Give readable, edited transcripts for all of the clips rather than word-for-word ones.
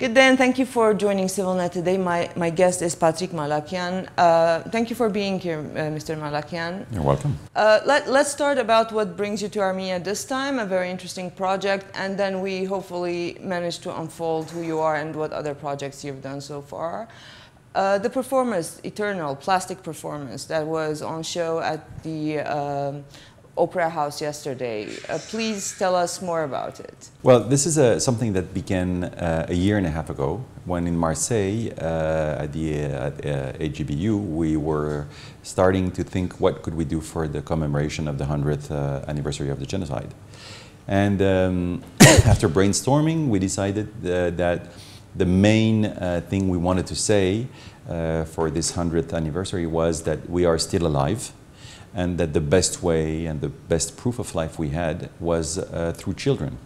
Good day, and thank you for joining Civilnet today. My guest is Malakian. Thank you for being here, Mr. Malakian. You're welcome. Let's start about what brings you to Armenia this time, a very interesting project, and then we hopefully manage to unfold who you are and what other projects you've done so far. The performance, Eternal, plastic performance that was on show at the Opera House yesterday. Please tell us more about it. Well, this is something that began a year and a half ago when in Marseilles at AGBU we were starting to think what could we do for the commemoration of the 100th anniversary of the genocide. And after brainstorming, we decided that the main thing we wanted to say for this 100th anniversary was that we are still alive, and that the best way and the best proof of life we had was through children.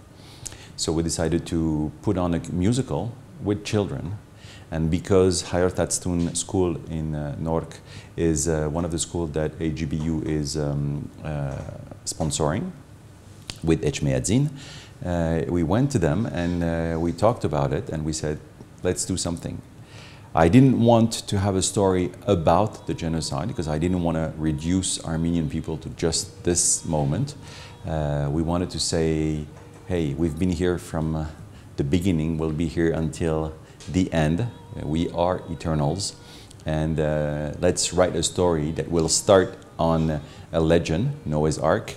So we decided to put on a musical with children, and because Hayortoats Doun school in Nork is one of the schools that AGBU is sponsoring with Echmeadzin, we went to them and we talked about it and we said, let's do something. I didn't want to have a story about the genocide because I didn't want to reduce Armenian people to just this moment. We wanted to say, hey, we've been here from the beginning, we'll be here until the end. We are eternals, and let's write a story that will start on a legend, Noah's Ark,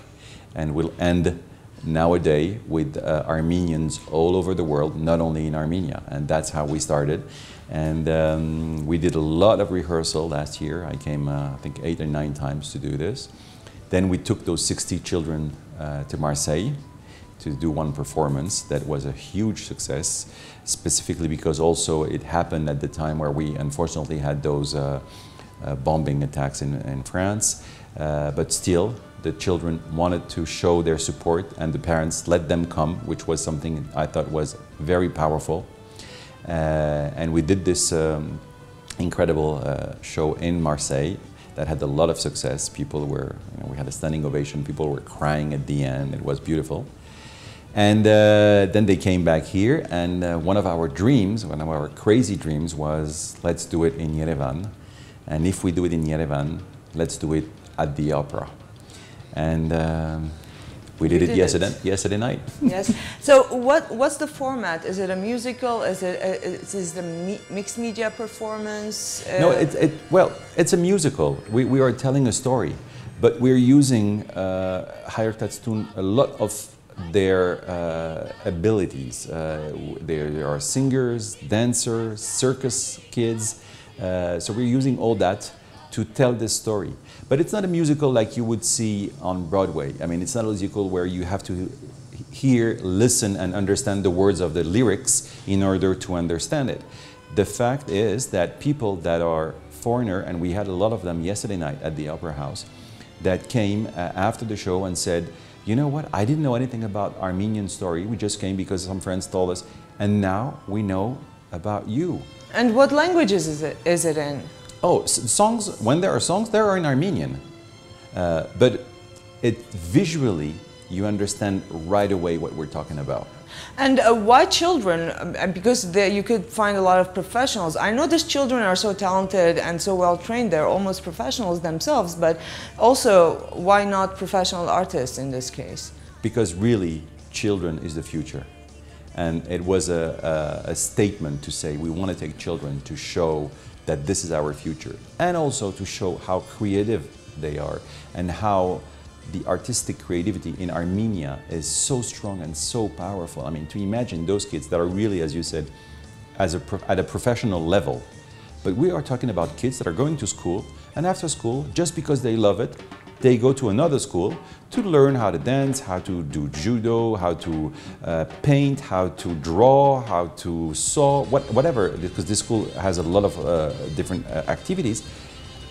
and will end nowadays with Armenians all over the world, not only in Armenia. And that's how we started. And we did a lot of rehearsal last year. I came, I think, 8 or 9 times to do this. Then we took those 60 children to Marseille to do one performance that was a huge success, specifically because also it happened at the time where we unfortunately had those bombing attacks in France. But still, the children wanted to show their support and the parents let them come, which was something I thought was very powerful. And we did this incredible show in Marseille that had a lot of success. People were, we had a standing ovation, people were crying at the end, it was beautiful. And then they came back here, and one of our dreams, one of our crazy dreams was, let's do it in Yerevan. And if we do it in Yerevan, let's do it at the opera. And we did it yesterday night. Yes. So what's the format? Is it a musical? Is it a mixed media performance? No, well, it's a musical. We are telling a story, but we're using Hayortoats Doun a lot of their abilities. There are singers, dancers, circus kids. So we're using all that to tell this story. But it's not a musical like you would see on Broadway. I mean, it's not a musical where you have to hear, listen, and understand the words of the lyrics in order to understand it. The fact is that people that are foreigner, and we had a lot of them yesterday night at the Opera House, that came after the show and said, you know what, I didn't know anything about Armenian story. We just came because some friends told us, and now we know about you. And what languages is it in? Oh, songs, when there are songs, they are in Armenian. But visually, you understand right away what we're talking about. And why children? Because you could find a lot of professionals. I know these children are so talented and so well trained, they're almost professionals themselves, but also, why not professional artists in this case? Because really, children is the future. And it was a statement to say we want to take children to show that this is our future, and also to show how creative they are and how the artistic creativity in Armenia is so strong and so powerful. I mean, to imagine those kids that are really, as you said, at a professional level. But we are talking about kids that are going to school, and after school, just because they love it, they go to another school to learn how to dance, how to do judo, how to paint, how to draw, how to sew, whatever, because this school has a lot of different activities,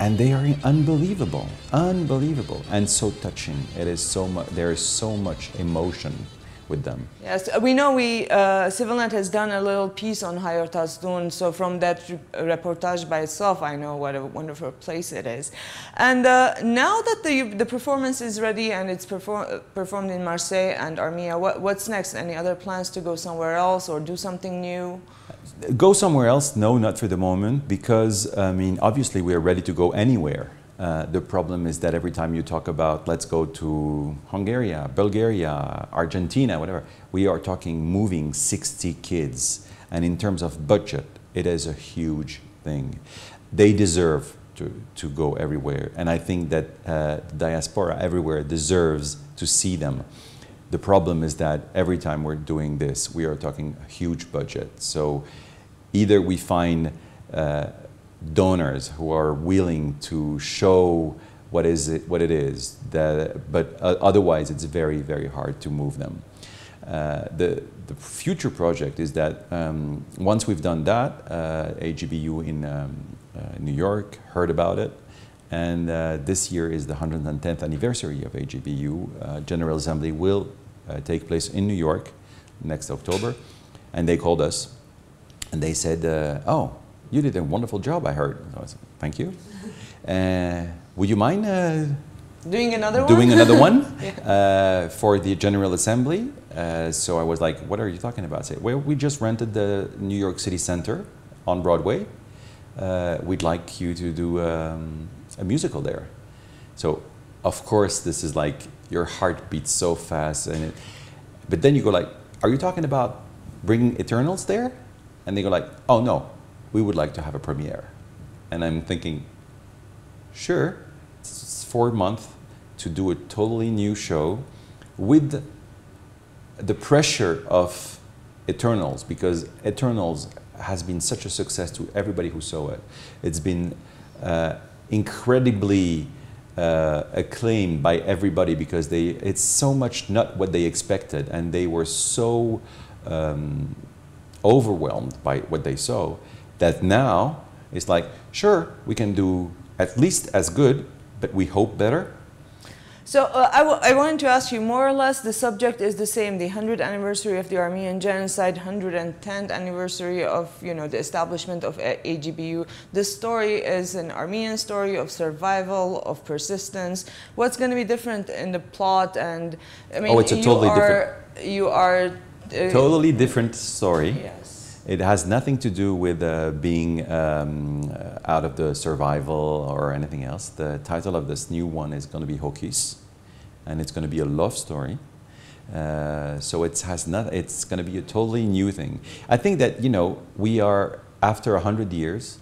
and they are unbelievable, unbelievable, and so touching. It is so much. There is so much emotion with them. Yes, we know Civilnet has done a little piece on Hayortoats Doun, so from that reportage by itself, I know what a wonderful place it is. And now that the performance is ready and it's performed in Marseille and Armenia, what's next? Any other plans to go somewhere else or do something new? Go somewhere else? No, not for the moment, because I mean, obviously we are ready to go anywhere. The problem is that every time you talk about, let's go to Hungary, Bulgaria, Argentina, whatever, we are talking moving 60 kids. And in terms of budget, it is a huge thing. They deserve to go everywhere. And I think that diaspora everywhere deserves to see them. The problem is that every time we're doing this, we are talking a huge budget. So either we find donors who are willing to show what it is, but otherwise it's very, very hard to move them. The future project is that once we've done that, AGBU in New York heard about it, and this year is the 110th anniversary of AGBU. General Assembly will take place in New York next October, and they called us and they said, oh, you did a wonderful job, I heard. So I said, thank you. Would you mind doing another one? Doing another one Yeah. For the General Assembly? So I was like, what are you talking about? I said, well, we just rented the New York City Center on Broadway. We'd like you to do a musical there. So, of course, this is like, your heart beats so fast. But then you go like, are you talking about bringing Eternals there? And they go like, oh, no. We would like to have a premiere. And I'm thinking, sure, it's 4 months to do a totally new show with the pressure of Eternals, because Eternals has been such a success to everybody who saw it. It's been incredibly acclaimed by everybody because it's so much not what they expected, and they were so overwhelmed by what they saw, that now it's like, sure, we can do at least as good, but we hope better. So I wanted to ask you, more or less, the subject is the same, the 100th anniversary of the Armenian genocide, 110th anniversary of, the establishment of AGBU. The story is an Armenian story of survival, of persistence. What's going to be different in the plot? And I mean, it's a totally totally different story. Yes. It has nothing to do with being out of the survival or anything else. The title of this new one is going to be Hokis, and it's going to be a love story. So it's going to be a totally new thing. I think that, we are, after 100 years,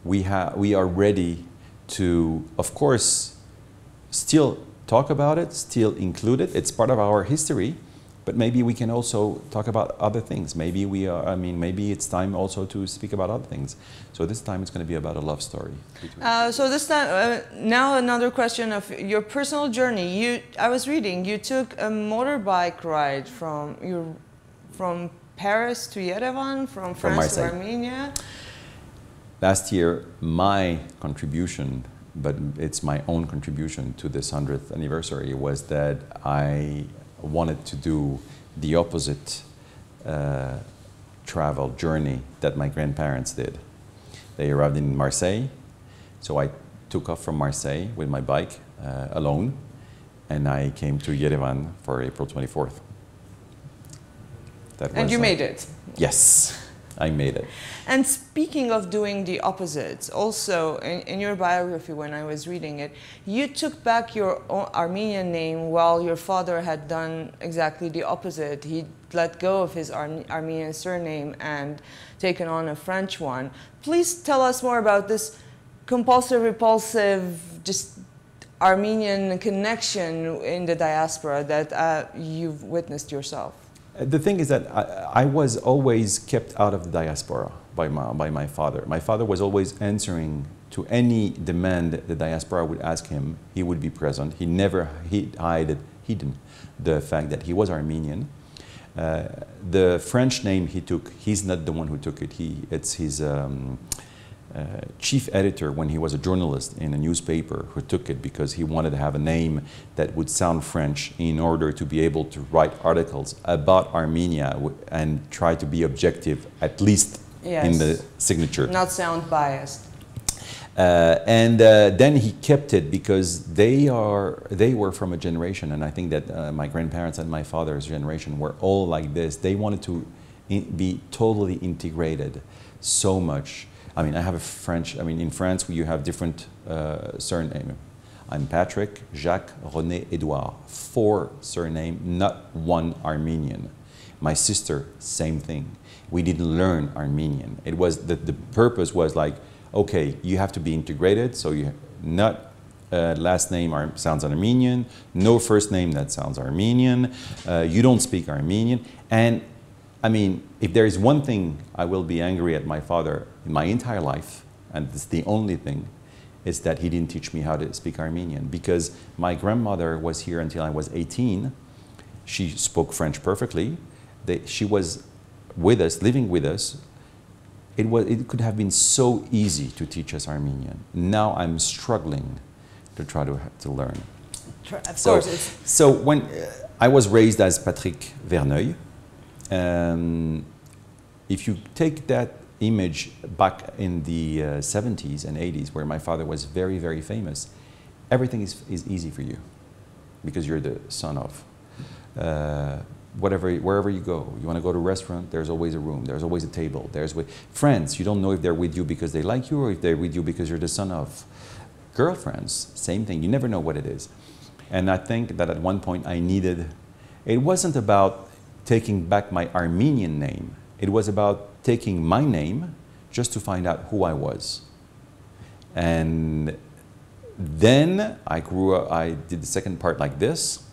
we are ready to, of course, still talk about it, still include it. It's part of our history. But maybe we can also talk about other things. Maybe maybe it's time also to speak about other things. So this time it's going to be about a love story. So this time, now another question of your personal journey. I was reading, you took a motorbike ride from Paris to Yerevan, from France to Armenia. Last year, my contribution, but it's my own contribution to this 100th anniversary, was that I wanted to do the opposite travel journey that my grandparents did. They arrived in Marseille, so I took off from Marseille with my bike alone, and I came to Yerevan for April 24th. And you made it? Yes, I made it. And speaking of doing the opposites, also in your biography when I was reading it, you took back your own Armenian name while your father had done exactly the opposite. He let go of his Armenian surname and taken on a French one. Please tell us more about this compulsive, repulsive, just Armenian connection in the diaspora that you've witnessed yourself. The thing is that I was always kept out of the diaspora by my father. My father was always answering to any demand the diaspora would ask him. He would be present. He never hidden the fact that he was Armenian. The French name he took, he's not the one who took it. It's his chief editor when he was a journalist in a newspaper who took it because he wanted to have a name that would sound French in order to be able to write articles about Armenia and try to be objective, at least in the signature. Not sound biased. Then he kept it because they were from a generation, and I think that my grandparents and my father's generation were all like this. They wanted to be totally integrated so much. I mean, I have a French, I mean, in France you have different surnames. I'm Patrick, Jacques, René, Edouard. 4 surnames, not one Armenian. My sister, same thing. We didn't learn Armenian. It was, the purpose was like, okay, you have to be integrated, so you not last name sounds Armenian, no first name that sounds Armenian, you don't speak Armenian. And I mean, if there is one thing I will be angry at my father in my entire life, and it's the only thing, is that he didn't teach me how to speak Armenian, because my grandmother was here until I was 18. She spoke French perfectly. She was with us, living with us. It could have been so easy to teach us Armenian. Now I'm struggling to try to learn. Of course. So when I was raised as Patrick Verneuil, if you take that image back in the 70s and 80s, where my father was very, very famous, everything is easy for you because you're the son of. Wherever you go, you want to go to a restaurant, there's always a room, there's always a table. Friends, you don't know if they're with you because they like you or if they're with you because you're the son of. Girlfriends, same thing, you never know what it is. And I think that at one point I needed, it wasn't about taking back my Armenian name, it was about taking my name just to find out who I was. And then I grew up, I did the second part like this.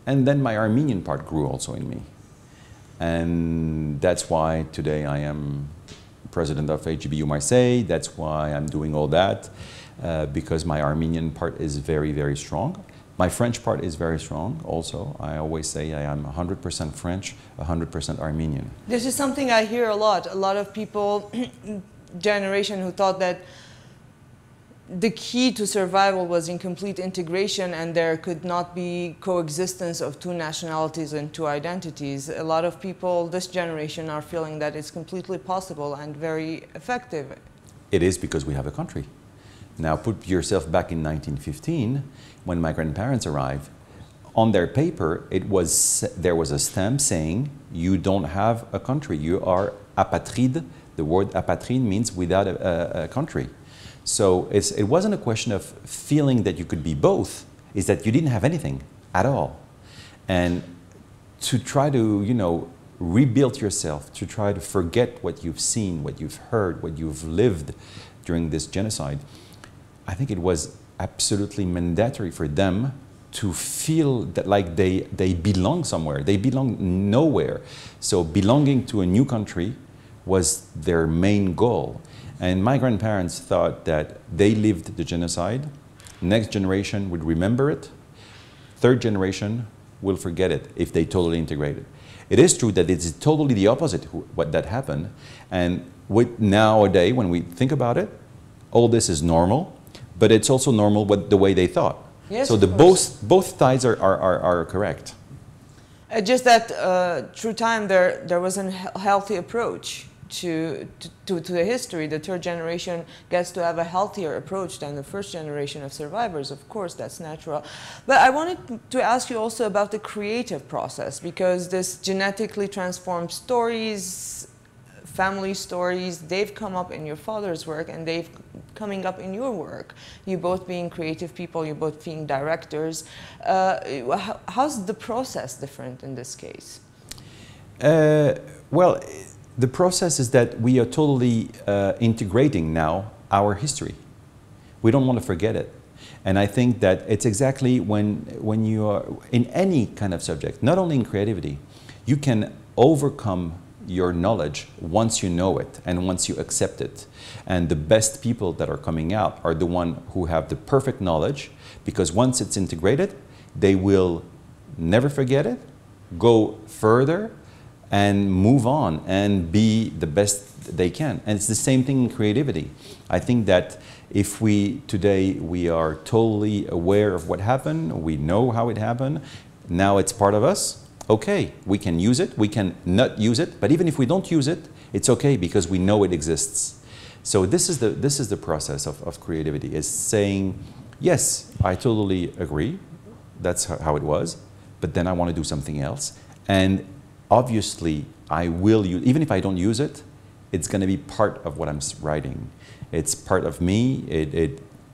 And then my Armenian part grew also in me. And that's why today I am president of HGBU Marseille. That's why I'm doing all that, because my Armenian part is very, very strong. My French part is very strong also. I always say I am 100% French, 100% Armenian. This is something I hear a lot. A lot of people, generation who thought that the key to survival was in complete integration and there could not be coexistence of 2 nationalities and 2 identities. A lot of people, this generation, are feeling that it's completely possible and very effective. It is because we have a country. Now put yourself back in 1915, when my grandparents arrived. On their paper, there was a stamp saying, you don't have a country, you are apatride. The word apatride means without a country. So it wasn't a question of feeling that you could be both, it's that you didn't have anything at all. And to try to, you know, rebuild yourself, to try to forget what you've seen, what you've heard, what you've lived during this genocide, I think it was absolutely mandatory for them to feel that like they belong somewhere. They belong nowhere. So belonging to a new country was their main goal. And my grandparents thought that they lived the genocide, next generation would remember it, 3rd generation will forget it if they totally integrated. It is true that it's totally the opposite what that happened, and nowadays when we think about it, all this is normal, but it's also normal the way they thought. Yes, so both sides are correct. Just that through time there was a healthy approach to the history. The 3rd generation gets to have a healthier approach than the 1st generation of survivors. Of course, that's natural. But I wanted to ask you also about the creative process, because this genetically transformed stories, family stories, they've come up in your father's work and they've coming up in your work. You both being creative people, you both being directors. How's the process different in this case? Well, the process is that we are totally integrating now our history. We don't want to forget it. And I think that it's exactly when you are in any kind of subject, not only in creativity, you can overcome your knowledge once you know it and once you accept it. And the best people that are coming out are the ones who have the perfect knowledge, because once it's integrated, they will never forget it, go further, and move on and be the best they can. And it's the same thing in creativity. I think that if today we are totally aware of what happened, we know how it happened, now it's part of us, okay, we can use it, we can not use it, but even if we don't use it, it's okay because we know it exists. So this is the process of creativity, is saying, yes, I totally agree, that's how it was, but then I want to do something else. And obviously, I will use, even if I don't use it, it's going to be part of what I'm writing. It's part of me.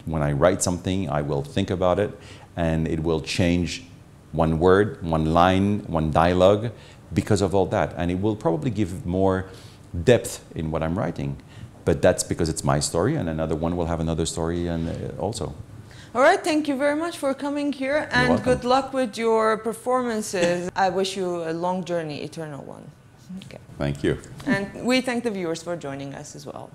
When I write something, I will think about it, and it will change one word, one line, one dialogue because of all that. And it will probably give more depth in what I'm writing. But that's because it's my story, and another one will have another story and also. All right, thank you very much for coming here, and good luck with your performances. I wish you a long journey, eternal one. Okay. Thank you. And we thank the viewers for joining us as well.